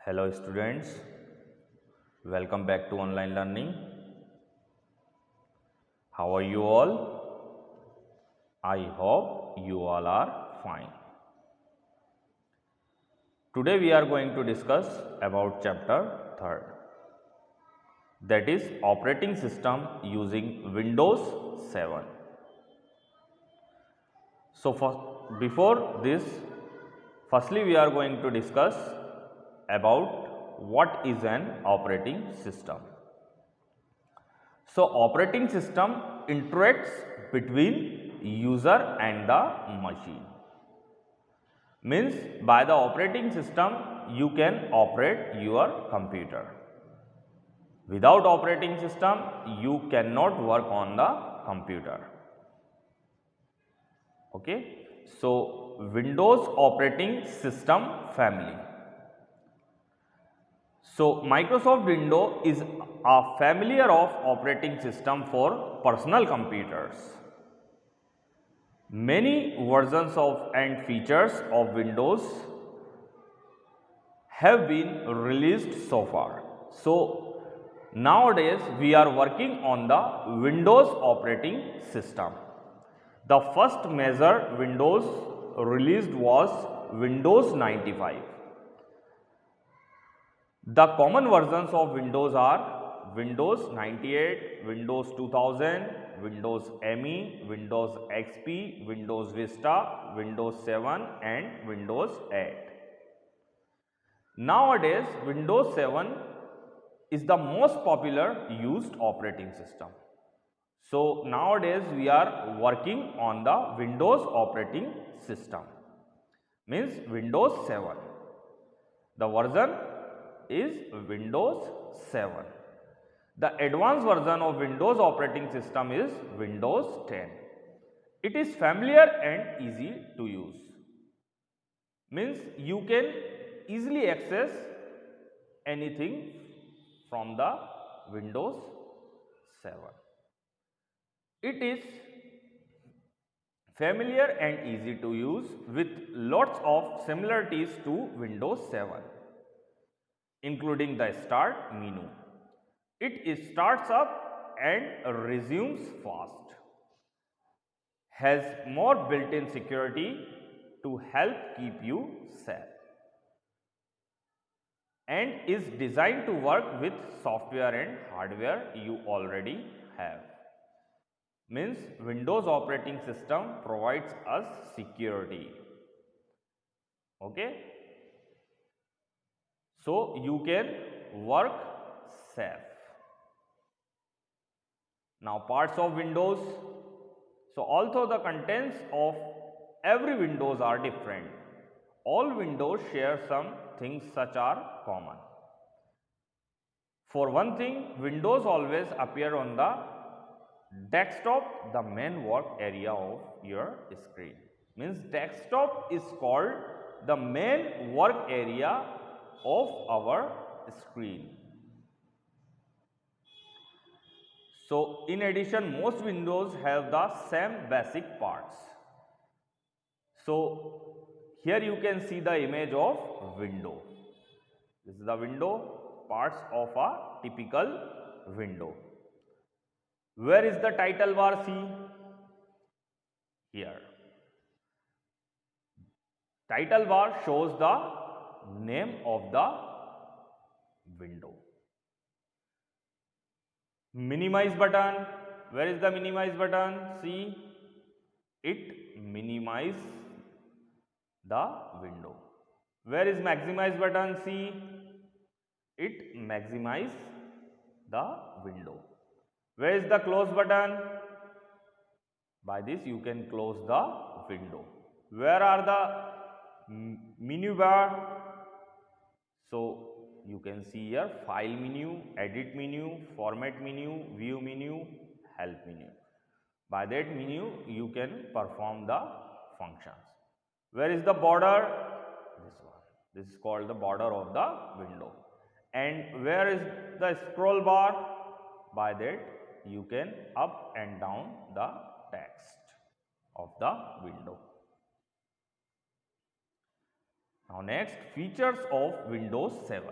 Hello students, welcome back to online learning. How are you all? I hope you all are fine. Today we are going to discuss about chapter 3rd, that is operating system using Windows 7. So before this, firstly we are going to discuss about what is an operating system. So operating system interacts between user and the machine. Means by the operating system you can operate your computer. Without operating system you cannot work on the computer. Okay. So Windows operating system family. So Microsoft Windows is a family of operating system for personal computers. Many versions of and features of Windows have been released so far. So nowadays we are working on the Windows operating system. The first major Windows released was Windows 95. The common versions of Windows are Windows 98, Windows 2000, Windows ME, Windows XP, Windows Vista, Windows 7 and Windows 8. Nowadays, Windows 7 is the most popular used operating system. So, nowadays we are working on the Windows operating system, means Windows 7. The version is Windows 7. The advanced version of Windows operating system is Windows 10. It is familiar and easy to use. Means you can easily access anything from the Windows 7. It is familiar and easy to use with lots of similarities to Windows 7, including the start menu. It starts up and resumes fast, has more built-in security to help keep you safe, and is designed to work with software and hardware you already have. Means Windows operating system provides us security. Okay. So you can work safe. Now parts of Windows. So although the contents of every Windows are different, all Windows share some things such are common. For one thing, Windows always appear on the desktop, the main work area of your screen. Means desktop is called the main work area of our screen. So in addition, most Windows have the same basic parts. So here you can see the image of window. This is the window, parts of a typical window. Where is the title bar? See here. Title bar shows the name of the window. Minimize button. Where is the minimize button? See, it minimize the window. Where is maximize button? See, it maximize the window. Where is the close button? By this you can close the window. Where are the menu bar? So you can see here file menu, edit menu, format menu, view menu, help menu. By that menu you can perform the functions. Where is the border? This one. This is called the border of the window. And where is the scroll bar? By that you can up and down the text of the window. Now next, features of Windows 7.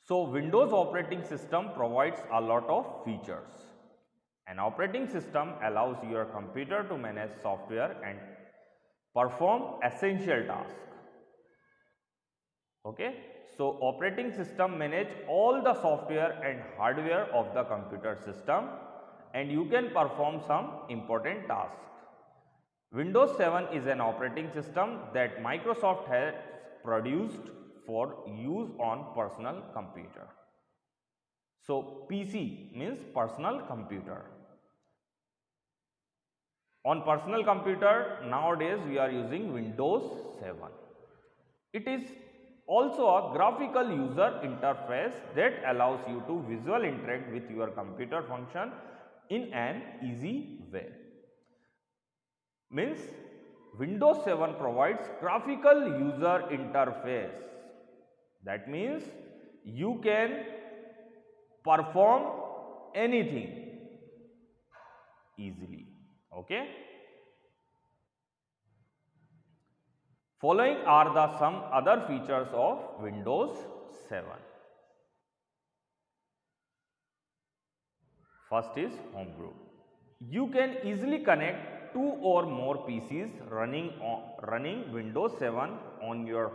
So Windows operating system provides a lot of features. An operating system allows your computer to manage software and perform essential tasks. Okay, so operating system manage all the software and hardware of the computer system, and you can perform some important tasks. Windows 7 is an operating system that Microsoft has produced for use on personal computer. So PC means personal computer. On personal computer nowadays we are using Windows 7. It is also a graphical user interface that allows you to visually interact with your computer function in an easy way. Means Windows 7 provides graphical user interface. That means you can perform anything easily. Okay. Following are the some other features of Windows 7. First is home group. You can easily connect 2 or more PCs running Windows 7 on your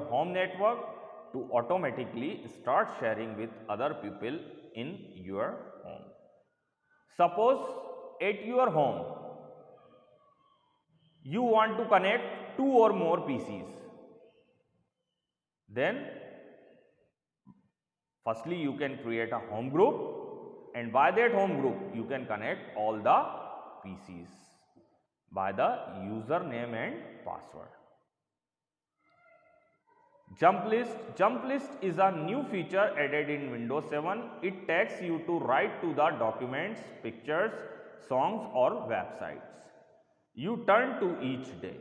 home network to automatically start sharing with other people in your home. Suppose at your home you want to connect 2 or more PCs. Then firstly you can create a home group, and by that home group you can connect all the PCs by the username and password. Jump list is a new feature added in Windows 7. It takes you to right to the documents, pictures, songs or websites you turn to each day.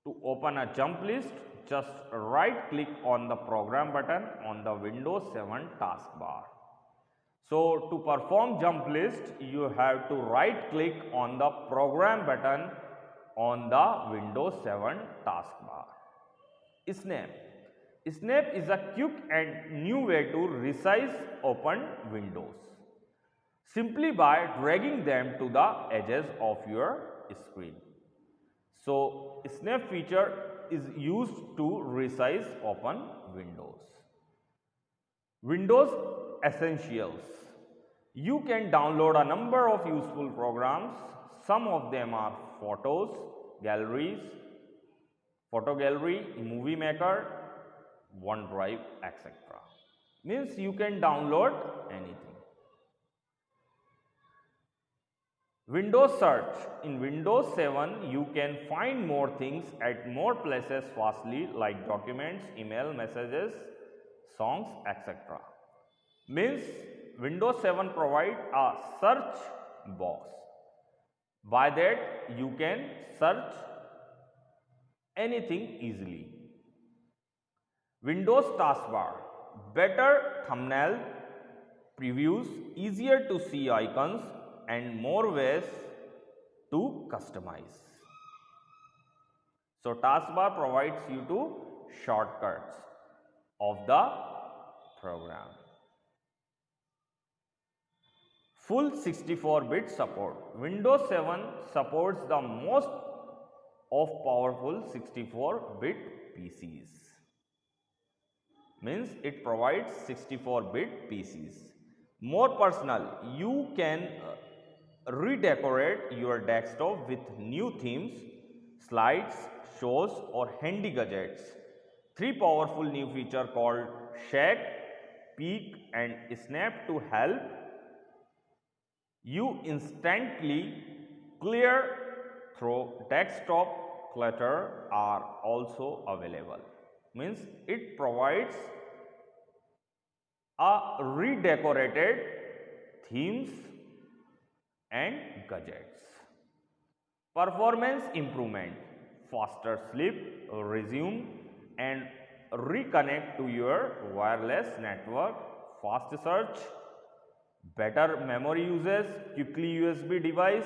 To open a jump list, just right click on the program button on the Windows 7 taskbar. So to perform jump list, you have to right click on the program button on the Windows 7 taskbar. Snap. Snap is a quick and new way to resize open windows simply by dragging them to the edges of your screen. So snap feature is used to resize open windows. Windows Essentials. You can download a number of useful programs. Some of them are photos, galleries, photo gallery, movie maker, OneDrive, etc. Means you can download anything. Windows Search. In Windows 7 you can find more things at more places fastly, like documents, email, messages, songs, etc. Means Windows 7 provides a search box. By that you can search anything easily. Windows taskbar. Better thumbnail, previews, easier to see icons and more ways to customize. So taskbar provides you to shortcuts of the program. Full 64-bit support. Windows 7 supports the most of powerful 64-bit PCs. Means it provides 64-bit PCs. More personal, you can redecorate your desktop with new themes, slides, shows or handy gadgets. 3 powerful new features called Shake, Peek and Snap to help you instantly clear through desktop clutter are also available. Means it provides a redecorated themes and gadgets. Performance improvement, faster sleep, resume and reconnect to your wireless network, fast search, better memory uses, quickly USB device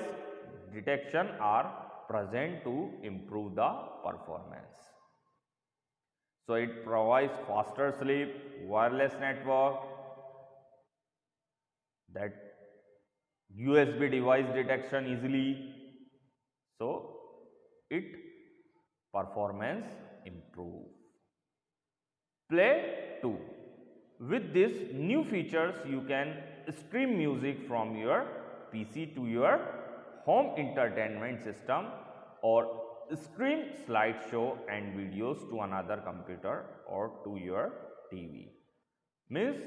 detection are present to improve the performance. So it provides faster sleep, wireless network, that USB device detection easily. So it performance improve. Play 2. With this new features, you can stream music from your PC to your home entertainment system or stream slideshow and videos to another computer or to your TV. Means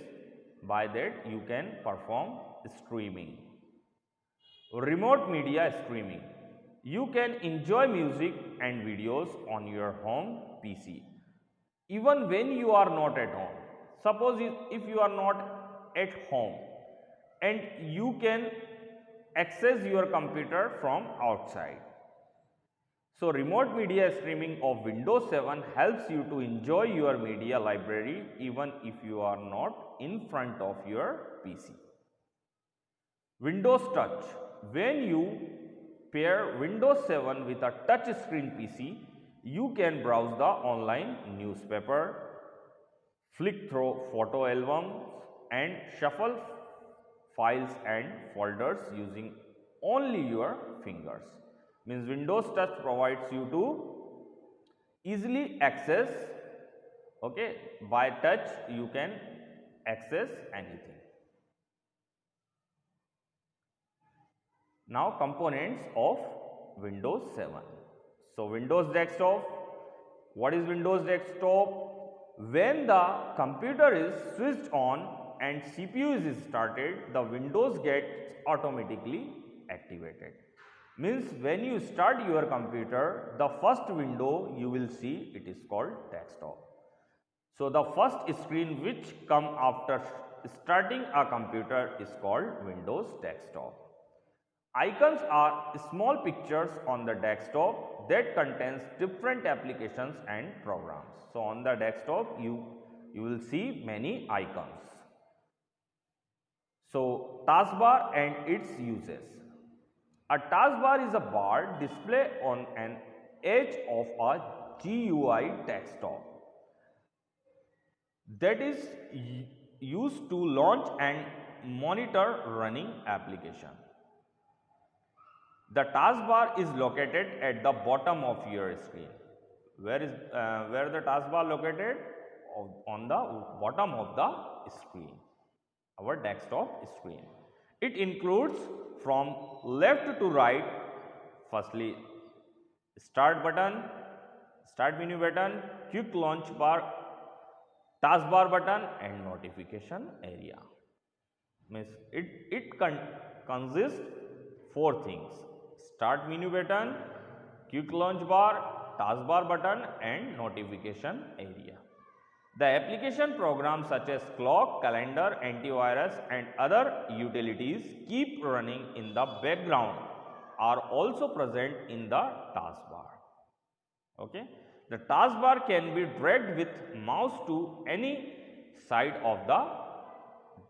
by that you can perform streaming. Remote media streaming. You can enjoy music and videos on your home PC even when you are not at home. Suppose if you are not at home and you can access your computer from outside. So remote media streaming of Windows 7 helps you to enjoy your media library even if you are not in front of your PC. Windows Touch. When you pair Windows 7 with a touch screen PC, you can browse the online newspaper, flick through photo albums and shuffle files and folders using only your fingers. Means Windows Touch provides you to easily access, okay, by touch you can access anything. Now components of Windows 7. So Windows Desktop. What is Windows Desktop? When the computer is switched on and CPU is started, the Windows gets automatically activated. Means when you start your computer, the first window you will see, it is called desktop. So the first screen which come after starting a computer is called Windows Desktop. Icons are small pictures on the desktop that contains different applications and programs. So on the desktop you will see many icons. So taskbar and its uses. A taskbar is a bar display on an edge of a GUI desktop that is used to launch and monitor running application. The taskbar is located at the bottom of your screen. Where the taskbar located? On the bottom of the screen, our desktop screen. It includes from left to right, firstly start button, start menu button, quick launch bar, taskbar button and notification area. Means it consists 4 things: start menu button, quick launch bar, taskbar button and notification area. The application programs such as clock, calendar, antivirus and other utilities keep running in the background are also present in the taskbar. Okay. The taskbar can be dragged with mouse to any side of the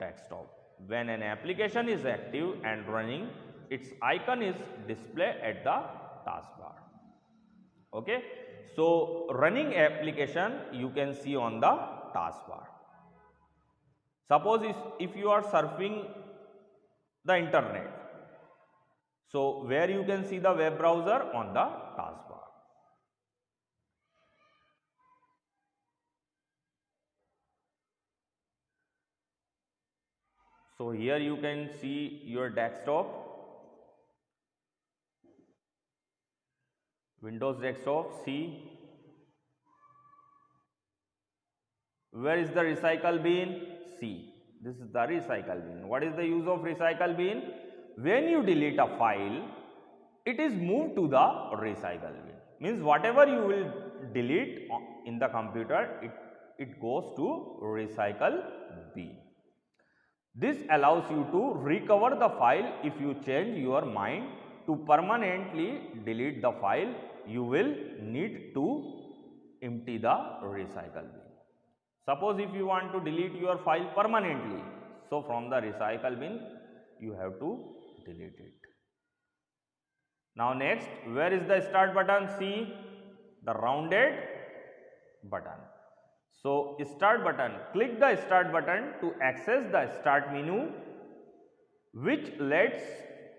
desktop. When an application is active and running, its icon is displayed at the taskbar. Okay. So running application you can see on the taskbar. Suppose if you are surfing the internet, so where you can see the web browser? On the taskbar. So here you can see your desktop, Windows Desktop. See, where is the recycle bin? See, this is the recycle bin. What is the use of recycle bin? When you delete a file, it is moved to the recycle bin. Means whatever you will delete in the computer, it goes to recycle bin. This allows you to recover the file. If you change your mind to permanently delete the file, you will need to empty the recycle bin. Suppose if you want to delete your file permanently, so from the recycle bin you have to delete it. Now next, where is the start button? See the rounded button. So start button, click the start button to access the start menu, which lets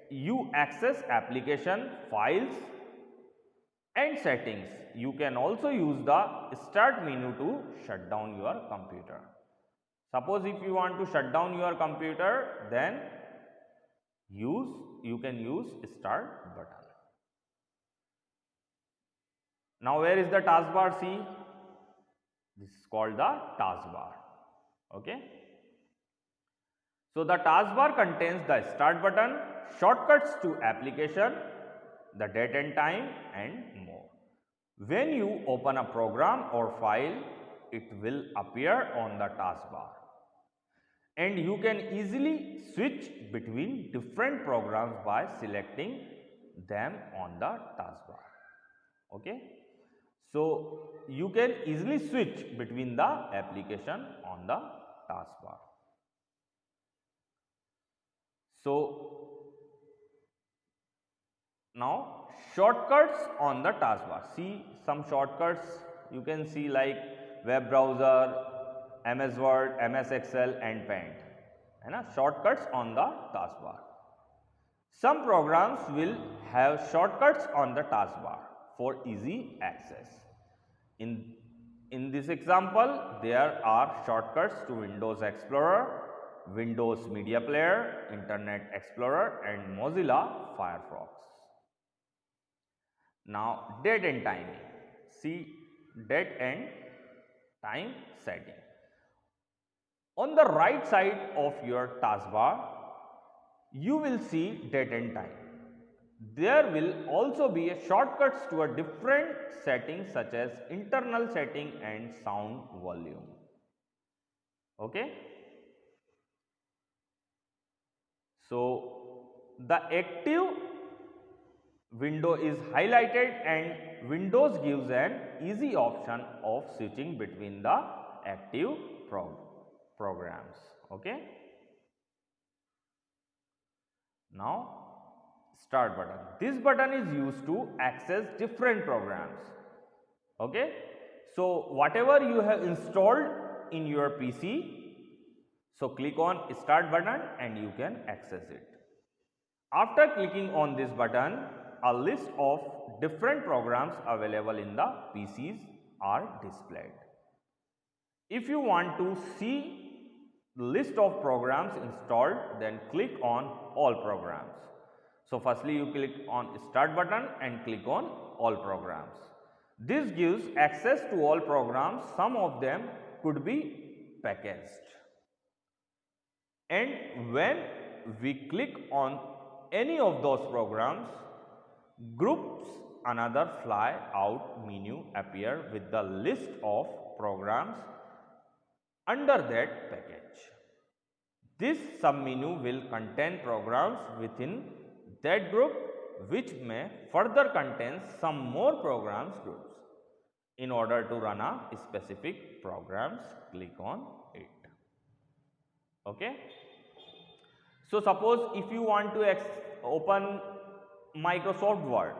you access application, files and settings. You can also use the start menu to shut down your computer. Suppose if you want to shut down your computer, then you can use start button. Now where is the taskbar? See, this is called the taskbar. Okay. So the taskbar contains the start button, shortcuts to application, the date and time and more. When you open a program or file, it will appear on the taskbar. And you can easily switch between different programs by selecting them on the taskbar. Okay. So you can easily switch between the application on the taskbar. So now shortcuts on the taskbar. See some shortcuts you can see like web browser, MS Word, MS Excel and Paint. Shortcuts on the taskbar. Some programs will have shortcuts on the taskbar for easy access. In this example, there are shortcuts to Windows Explorer, Windows Media Player, Internet Explorer and Mozilla Firefox. Now date and time. See date and time setting. On the right side of your taskbar, you will see date and time. There will also be a shortcuts to a different settings such as internal setting and sound volume. Okay. So the active window is highlighted and Windows gives an easy option of switching between the active programs. Okay. Now start button. This button is used to access different programs. Okay. So whatever you have installed in your PC, so click on start button and you can access it. After clicking on this button, a list of different programs available in the PCs are displayed. If you want to see the list of programs installed, then click on all programs. So firstly you click on start button and click on all programs. This gives access to all programs. Some of them could be packaged. And when we click on any of those programs, groups another fly out menu appear with the list of programs under that package. This submenu will contain programs within that group which may further contain some more programs groups. In order to run a specific programs, click on it. Okay. So suppose if you want to open Microsoft Word,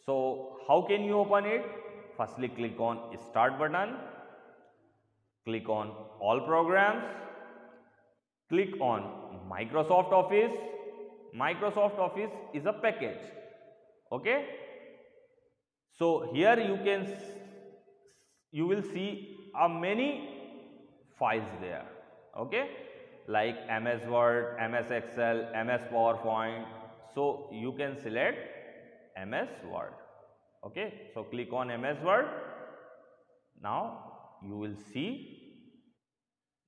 so how can you open it? Firstly click on start button, click on all programs, click on Microsoft Office. Microsoft Office is a package. Okay. So here you will see many files there. Okay. Like MS Word, MS Excel, MS PowerPoint. So you can select MS Word. Okay. So click on MS Word. Now you will see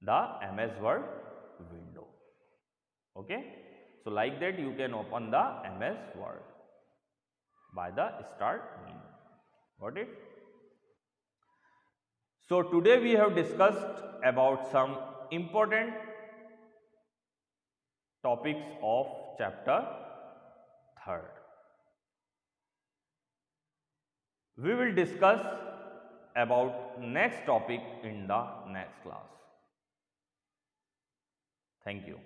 the MS Word window. Okay. So like that you can open the MS Word by the start menu. Got it? So today we have discussed about some important topics of chapter 3rd. We will discuss about next topic in the next class. Thank you.